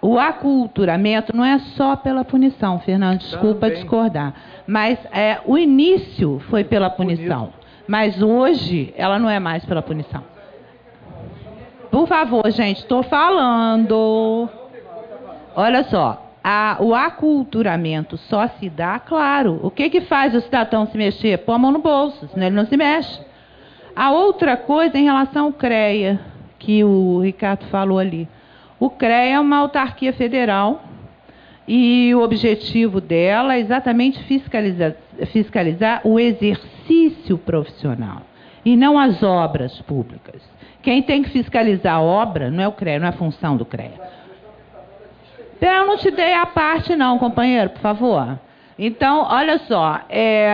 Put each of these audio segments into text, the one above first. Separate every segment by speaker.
Speaker 1: O aculturamento não é só pela punição, Fernando, desculpa discordar, mas o início foi pela punição, mas hoje ela não é mais pela punição. Por favor, gente, estou falando. Olha só, o aculturamento só se dá, claro. O que faz o cidadão se mexer? Pôr a mão no bolso, senão ele não se mexe. A outra coisa em relação ao CREA, que o Ricardo falou ali. O CREA é uma autarquia federal e o objetivo dela é exatamente fiscalizar o exercício profissional e não as obras públicas. Quem tem que fiscalizar a obra não é o CREA, não é a função do CREA. Eu não te dei a parte não, companheiro, por favor. Então, olha só,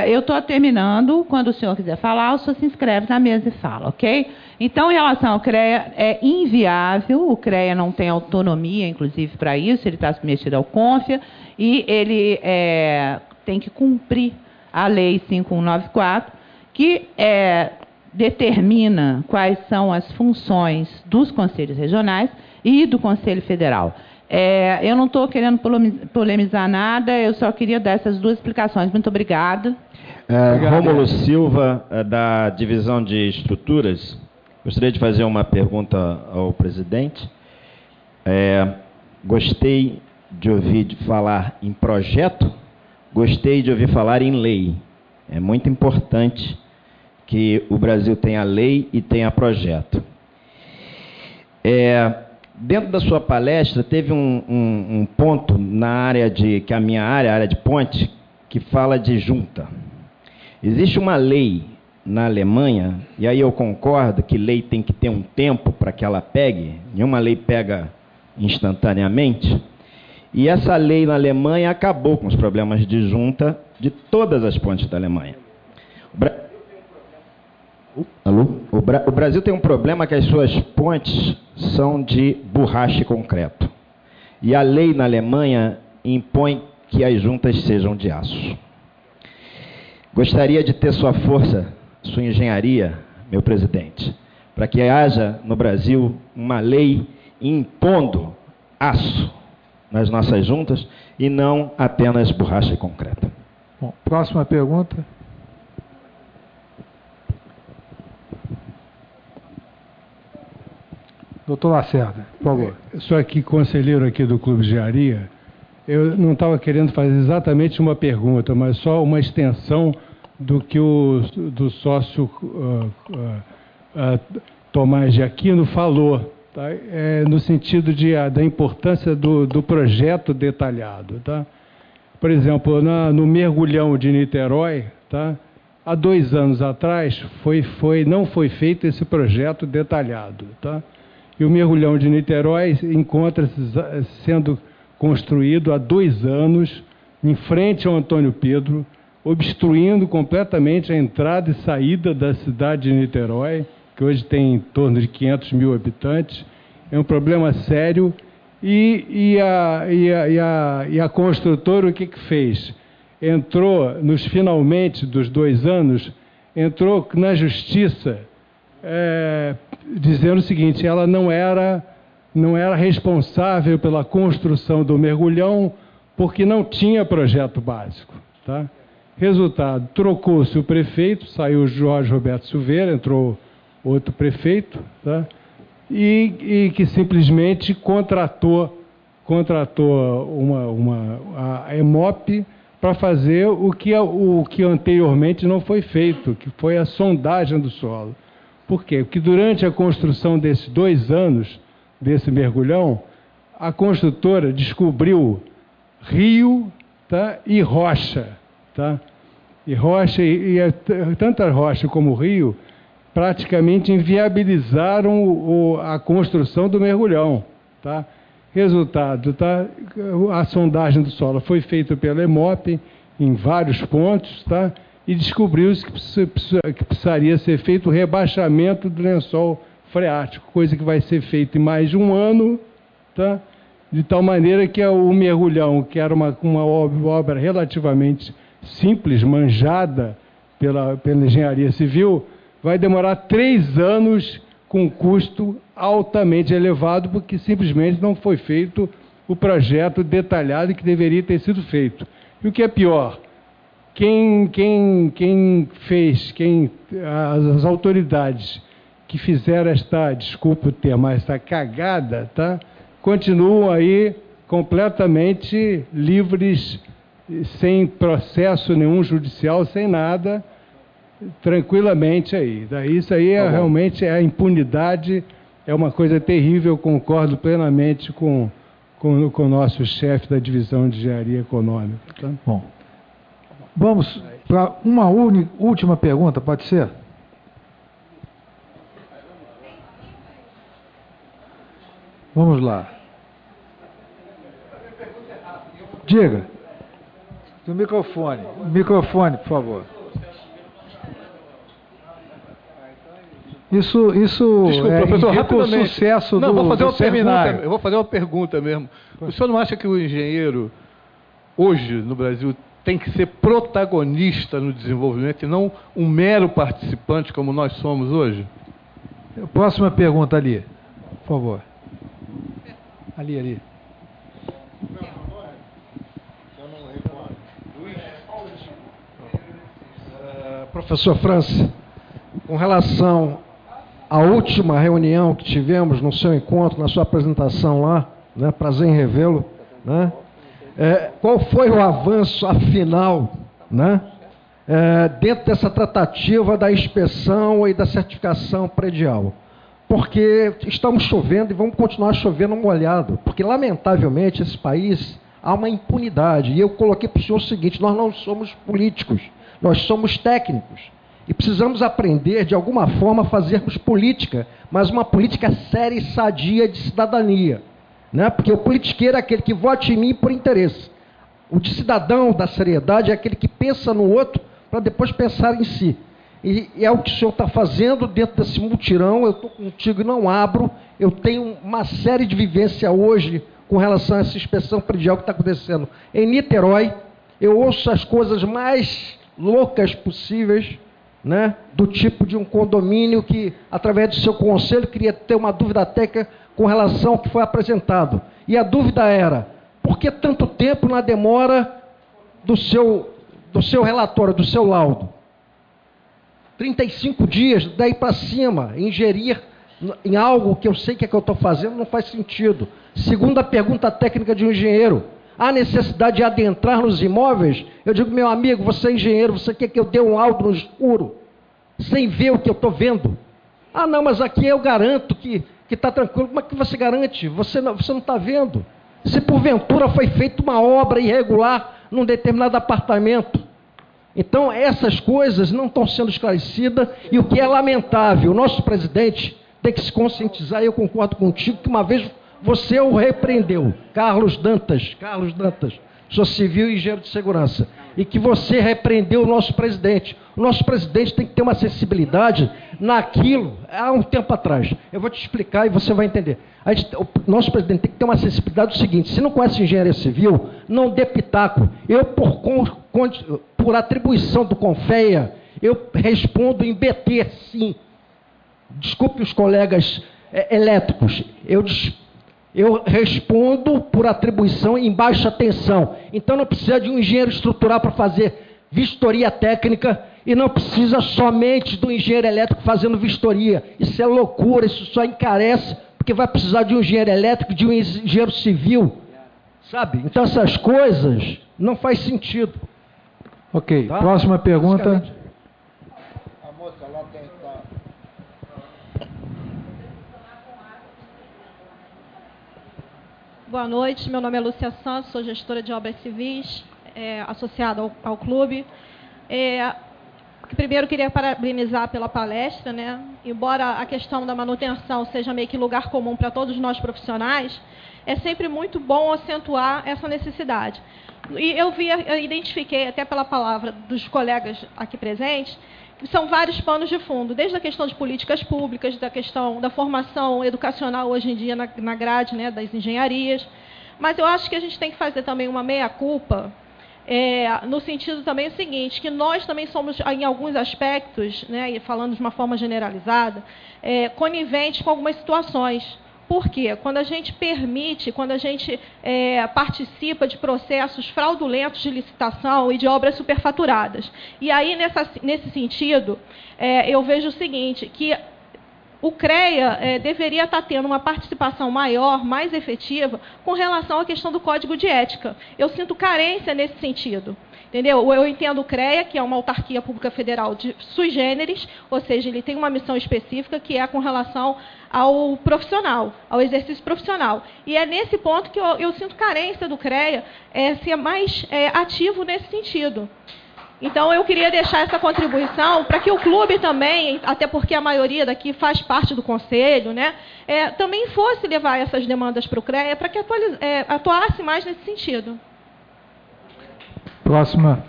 Speaker 1: eu estou terminando. Quando o senhor quiser falar, o senhor se inscreve na mesa e fala, ok? Então, em relação ao CREA, é inviável. O CREA não tem autonomia, inclusive, para isso. Ele está submetido ao CONFIA e ele tem que cumprir a Lei 5194, que determina quais são as funções dos conselhos regionais e do Conselho Federal. Eu não estou querendo polemizar nada, eu só queria dar essas duas explicações. Muito obrigada.
Speaker 2: Rômulo Silva, da Divisão de Estruturas. Gostaria de fazer uma pergunta ao presidente. Gostei de ouvir falar em projeto, gostei de ouvir falar em lei. É muito importante que o Brasil tenha lei e tenha projeto. Dentro da sua palestra, teve um ponto na área que é a minha área, a área de ponte, que fala de junta. Existe uma lei na Alemanha, e aí eu concordo que lei tem que ter um tempo para que ela pegue, nenhuma lei pega instantaneamente, e essa lei na Alemanha acabou com os problemas de junta de todas as pontes da Alemanha. O Brasil tem um problema que as suas pontes são de borracha e concreto. E a lei na Alemanha impõe que as juntas sejam de aço. Gostaria de ter sua força, sua engenharia, meu presidente, para que haja no Brasil uma lei impondo aço nas nossas juntas e não apenas borracha e concreto.
Speaker 3: Bom, próxima pergunta. Doutor Lacerda, por favor.
Speaker 4: Eu sou aqui conselheiro aqui do Clube de Engenharia. Eu não estava querendo fazer exatamente uma pergunta, mas só uma extensão do que do sócio Tomás de Aquino falou, tá? No sentido da importância do projeto detalhado. Tá? Por exemplo, no Mergulhão de Niterói, tá? Há 2 anos atrás não foi feito esse projeto detalhado. Tá? E o Mergulhão de Niterói encontra-se sendo construído há 2 anos, em frente ao Antônio Pedro, obstruindo completamente a entrada e saída da cidade de Niterói, que hoje tem em torno de 500 mil habitantes. É um problema sério. E a construtora, o que fez? Entrou, nos finalmente dos 2 anos, entrou na justiça, dizendo o seguinte: ela não era responsável pela construção do mergulhão porque não tinha projeto básico. Tá? Resultado, trocou-se o prefeito, saiu Jorge Roberto Silveira, entrou outro prefeito, tá? e que simplesmente contratou a EMOP para fazer o que anteriormente não foi feito, que foi a sondagem do solo. Por quê? Porque durante a construção desses 2 anos, desse mergulhão, a construtora descobriu rio, tá, e rocha. Tá? E tanto a rocha como o rio praticamente inviabilizaram a construção do mergulhão. Tá? Resultado, tá? A sondagem do solo foi feita pela EMOP em vários pontos, tá? E descobriu-se que precisaria ser feito o rebaixamento do lençol freático, coisa que vai ser feita em mais de 1 ano, tá? De tal maneira que o mergulhão, que era uma obra relativamente simples, manjada pela engenharia civil, vai demorar 3 anos com custo altamente elevado, porque simplesmente não foi feito o projeto detalhado que deveria ter sido feito. E o que é pior, as autoridades que fizeram desculpa o termo, essa cagada, tá? Continuam aí completamente livres, sem processo nenhum judicial, sem nada, tranquilamente aí. Isso aí realmente a impunidade é uma coisa terrível. Eu concordo plenamente com o nosso chefe da divisão de engenharia econômica. Tá?
Speaker 3: Bom, vamos para uma última pergunta, pode ser? Vamos lá. Diga. Do microfone. Microfone, por favor. Isso
Speaker 5: Desculpa, professor, rapidamente.
Speaker 3: O sucesso
Speaker 5: não,
Speaker 3: do seminário.
Speaker 5: Eu vou fazer uma pergunta mesmo. O senhor não acha que o engenheiro, hoje, no Brasil, tem que ser protagonista no desenvolvimento e não um mero participante, como nós somos hoje?
Speaker 3: Próxima pergunta ali, por favor. Ali.
Speaker 6: Professor França, com relação à última reunião que tivemos no seu encontro, na sua apresentação lá, né, prazer em revê-lo, né, qual foi o avanço afinal, né, dentro dessa tratativa da inspeção e da certificação predial? Porque estamos chovendo e vamos continuar chovendo molhado, porque lamentavelmente esse país há uma impunidade. E eu coloquei para o senhor o seguinte: nós não somos políticos, nós somos técnicos. E precisamos aprender, de alguma forma, a fazermos política, mas uma política séria e sadia de cidadania. Né? Porque o politiqueiro é aquele que vote em mim por interesse. O de cidadão da seriedade é aquele que pensa no outro para depois pensar em si. E é o que o senhor está fazendo dentro desse mutirão. Eu estou contigo e não abro. Eu tenho uma série de vivência hoje com relação a essa inspeção predial que está acontecendo em Niterói. Eu ouço as coisas mais loucas possíveis, né? Do tipo de um condomínio que, através do seu conselho, queria ter uma dúvida técnica com relação ao que foi apresentado. E a dúvida era: por que tanto tempo na demora do seu relatório, do seu laudo? 35 dias, daí para cima, ingerir em algo que eu sei que é que eu estou fazendo não faz sentido. Segunda pergunta técnica de um engenheiro: há necessidade de adentrar nos imóveis? Eu digo: meu amigo, você é engenheiro, você quer que eu dê um laudo no escuro, sem ver o que eu estou vendo? Ah, não, mas aqui eu garanto que está tranquilo. Como é que você garante? Você não está vendo. Se porventura foi feita uma obra irregular num determinado apartamento. Então, essas coisas não estão sendo esclarecidas, e o que é lamentável, o nosso presidente tem que se conscientizar, e eu concordo contigo, que uma vez você o repreendeu, Carlos Dantas, sou civil e engenheiro de segurança, e que você repreendeu o nosso presidente. O nosso presidente tem que ter uma sensibilidade naquilo, há um tempo atrás. Eu vou te explicar e você vai entender. O nosso presidente tem que ter uma sensibilidade do seguinte: se não conhece engenharia civil, não dê pitaco. Eu, por atribuição do CONFEA, eu respondo em BT, sim. Desculpe os colegas elétricos, eu respondo por atribuição em baixa tensão. Então não precisa de um engenheiro estrutural para fazer vistoria técnica, e não precisa somente do engenheiro elétrico fazendo vistoria. Isso é loucura, isso só encarece, porque vai precisar de um engenheiro elétrico, de um engenheiro civil, sabe? Então essas coisas não faz sentido.
Speaker 3: Ok,
Speaker 6: tá?
Speaker 3: Próxima pergunta.
Speaker 7: A moça lá tem...
Speaker 8: Boa noite, meu nome é Lúcia Santos, sou gestora de obras civis, associada ao clube. Primeiro, queria parabenizar pela palestra, né? Embora a questão da manutenção seja meio que lugar comum para todos nós profissionais, é sempre muito bom acentuar essa necessidade. E eu identifiquei, até pela palavra dos colegas aqui presentes, que são vários panos de fundo, desde a questão de políticas públicas, da questão da formação educacional hoje em dia na grade, né, das engenharias. Mas eu acho que a gente tem que fazer também uma meia-culpa no sentido também o seguinte, que nós também somos, em alguns aspectos, né, e falando de uma forma generalizada, coniventes com algumas situações. Por quê? Quando a gente permite, quando a gente participa de processos fraudulentos de licitação e de obras superfaturadas. E aí, nesse sentido, eu vejo o seguinte, que o CREA deveria estar tendo uma participação maior, mais efetiva, com relação à questão do Código de Ética. Eu sinto carência nesse sentido. Entendeu? Eu entendo o CREA, que é uma autarquia pública federal de sui generis, ou seja, ele tem uma missão específica que é com relação ao profissional, ao exercício profissional. E é nesse ponto que eu sinto carência do CREA ser mais ativo nesse sentido. Então, eu queria deixar essa contribuição para que o clube também, até porque a maioria daqui faz parte do conselho, né, também fosse levar essas demandas para o CREA, para que atuasse mais nesse sentido.
Speaker 3: Próxima.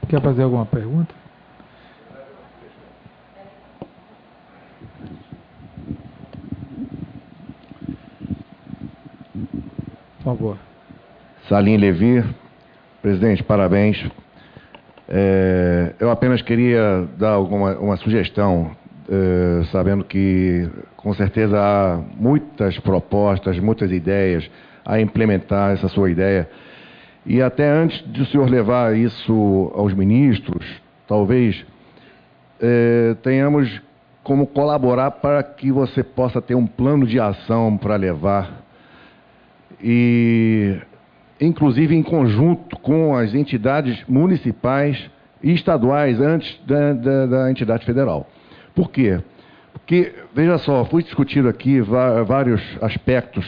Speaker 3: Quer fazer alguma pergunta? Por favor.
Speaker 9: Salim Levi. Presidente, parabéns. Eu apenas queria dar uma sugestão, sabendo que, com certeza, há muitas propostas, muitas ideias a implementar essa sua ideia. E até antes de o senhor levar isso aos ministros, talvez tenhamos como colaborar para que você possa ter um plano de ação para levar, e inclusive em conjunto com as entidades municipais e estaduais antes da entidade federal. Por quê? Porque, veja só, foi discutido aqui vários aspectos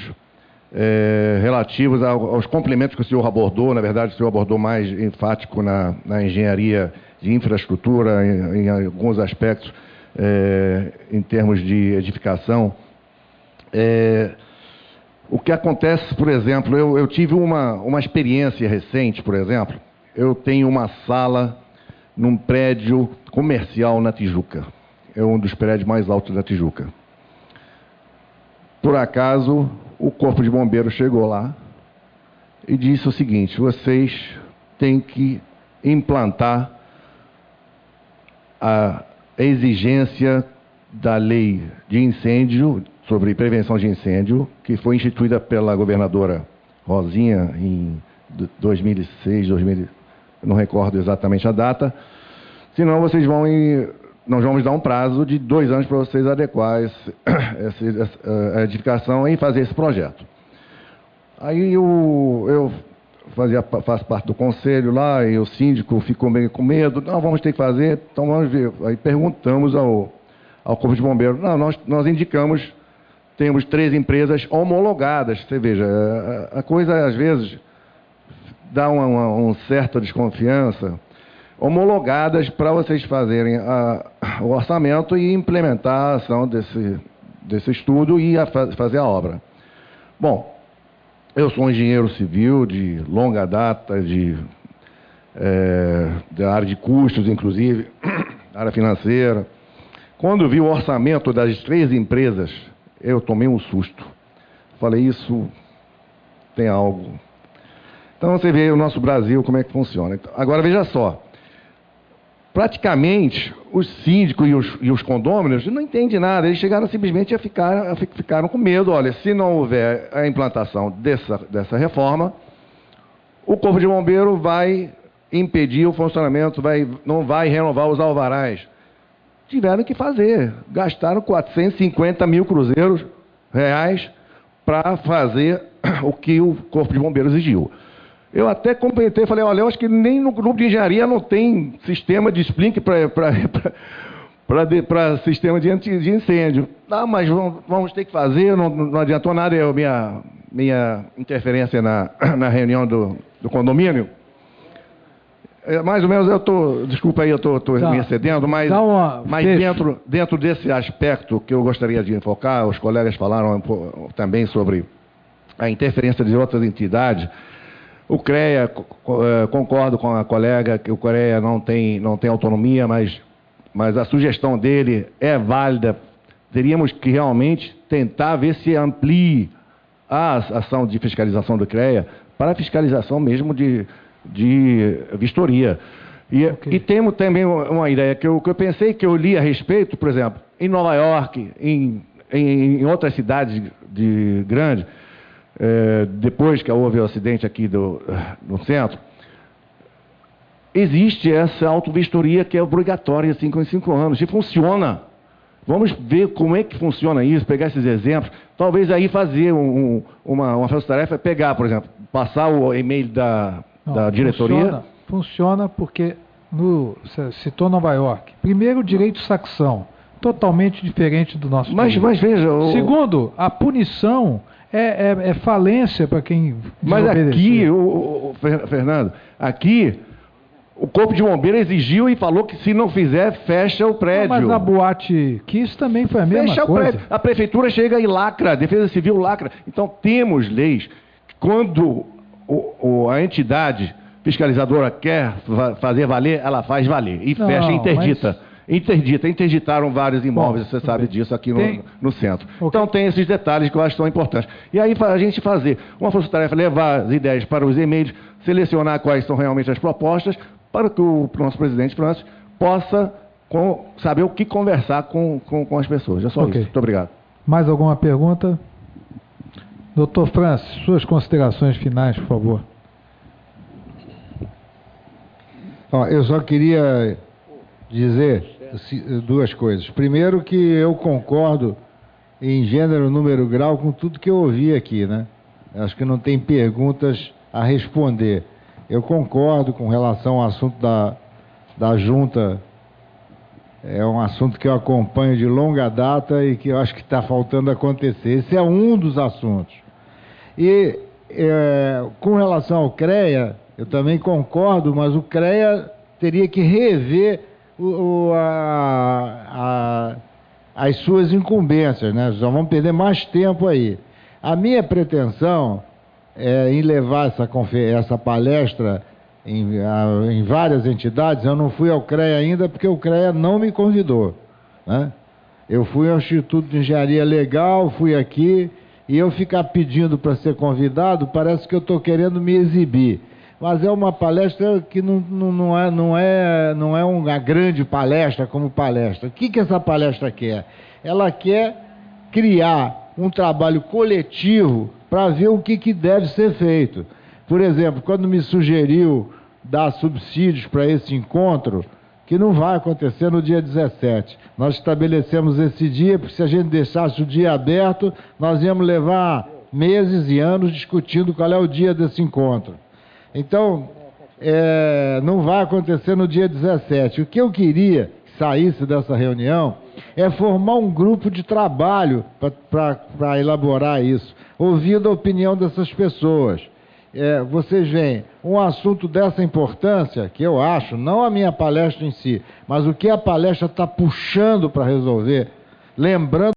Speaker 9: relativos aos complementos que o senhor abordou. Na verdade, o senhor abordou mais enfático na engenharia de infraestrutura, em alguns aspectos, em termos de edificação. O que acontece, por exemplo, eu tive uma experiência recente, por exemplo. Eu tenho uma sala num prédio comercial na Tijuca. É um dos prédios mais altos da Tijuca. Por acaso, o Corpo de Bombeiros chegou lá e disse o seguinte: vocês têm que implantar a exigência da lei de incêndio, sobre prevenção de incêndio, que foi instituída pela governadora Rosinha em 2006, não recordo exatamente a data. Senão vocês nós vamos dar um prazo de 2 anos para vocês adequar a edificação e fazer esse projeto. Aí eu faço parte do conselho lá, e o síndico ficou meio com medo. Não, vamos ter que fazer, então vamos ver. Aí perguntamos ao Corpo de Bombeiros. Não, nós indicamos, temos 3 empresas homologadas. Você veja, a coisa às vezes dá uma certa desconfiança. Homologadas para vocês fazerem o orçamento e implementar a ação desse estudo e fazer a obra. Bom, eu sou um engenheiro civil de longa data, da área de custos, inclusive, área financeira. Quando vi o orçamento das 3 empresas, eu tomei um susto. Falei, isso tem algo. Então você vê o nosso Brasil, como é que funciona. Agora veja só. Praticamente, os síndicos e os condôminos não entendem nada. Eles chegaram simplesmente ficaram com medo. Olha, se não houver a implantação dessa reforma, o Corpo de Bombeiro vai impedir o funcionamento, não vai renovar os alvarás. Tiveram que fazer. Gastaram 450 mil cruzeiros reais para fazer o que o Corpo de Bombeiros exigiu. Eu até completei, falei, olha, eu acho que nem no grupo de engenharia não tem sistema de splink para sistema de incêndio. Ah, mas vamos ter que fazer, não adiantou nada minha interferência na reunião do condomínio. Mais ou menos, desculpa aí, eu estou me excedendo, mas dentro desse aspecto que eu gostaria de enfocar, os colegas falaram também sobre a interferência de outras entidades. O CREA, concordo com a colega que o CREA não tem autonomia, mas a sugestão dele é válida. Teríamos que realmente tentar ver se amplie a ação de fiscalização do CREA para a fiscalização mesmo vistoria. E temos também uma ideia que eu pensei, que eu li a respeito, por exemplo, em Nova York, em outras cidades grandes, depois que houve o acidente aqui no centro, existe essa autovistoria que é obrigatória 5 em 5 anos, e funciona. Vamos ver como é que funciona isso, pegar esses exemplos, talvez aí fazer uma força-tarefa, pegar, por exemplo, passar o e-mail da diretoria.
Speaker 3: Funciona porque, você citou Nova York, primeiro, direito saxão, totalmente diferente do nosso
Speaker 9: mas veja...
Speaker 3: Segundo, a punição é falência para quem
Speaker 9: desobedecer. Mas aqui, Fernando, aqui... O Corpo de Bombeiro exigiu e falou que se não fizer, fecha o prédio.
Speaker 3: Mas a Boate Kiss também foi a mesma coisa. Fecha o prédio.
Speaker 9: A prefeitura chega e lacra, a Defesa Civil lacra. Então, temos leis que quando a entidade fiscalizadora quer fazer valer, ela faz valer. E fecha e interdita. Interditaram vários imóveis, você sabe disso aqui no centro. Okay. Então tem esses detalhes que eu acho que são importantes. E aí a gente fazer uma força-tarefa, levar as ideias para os e-mails, selecionar quais são realmente as propostas, para que o nosso presidente Francis possa saber o que conversar com as pessoas. É só isso. Muito obrigado.
Speaker 3: Mais alguma pergunta? Doutor Francis, suas considerações finais, por favor.
Speaker 7: Eu só queria dizer duas coisas. Primeiro, que eu concordo em gênero, número, grau com tudo que eu ouvi aqui, né? Acho que não tem perguntas a responder. Eu concordo com relação ao assunto da junta. É um assunto que eu acompanho de longa data e que eu acho que está faltando acontecer. Esse é um dos assuntos. E com relação ao CREA, eu também concordo, mas o CREA teria que rever as suas incumbências, né? Já vamos perder mais tempo aí. A minha pretensão em levar essa palestra em várias entidades. Eu não fui ao CREA ainda porque o CREA não me convidou, né? Eu fui ao Instituto de Engenharia Legal, fui aqui, e eu ficar pedindo para ser convidado, parece que eu estou querendo me exibir. Mas é uma palestra que não é uma grande palestra como palestra. O que essa palestra quer? Ela quer criar um trabalho coletivo para ver o que deve ser feito. Por exemplo, quando me sugeriu dar subsídios para esse encontro, que não vai acontecer no dia 17. Nós estabelecemos esse dia, porque se a gente deixasse o dia aberto, nós íamos levar meses e anos discutindo qual é o dia desse encontro. Então, não vai acontecer no dia 17. O que eu queria que saísse dessa reunião é formar um grupo de trabalho para elaborar isso, ouvindo a opinião dessas pessoas. Vocês veem, um assunto dessa importância, que eu acho, não a minha palestra em si, mas o que a palestra está puxando para resolver, lembrando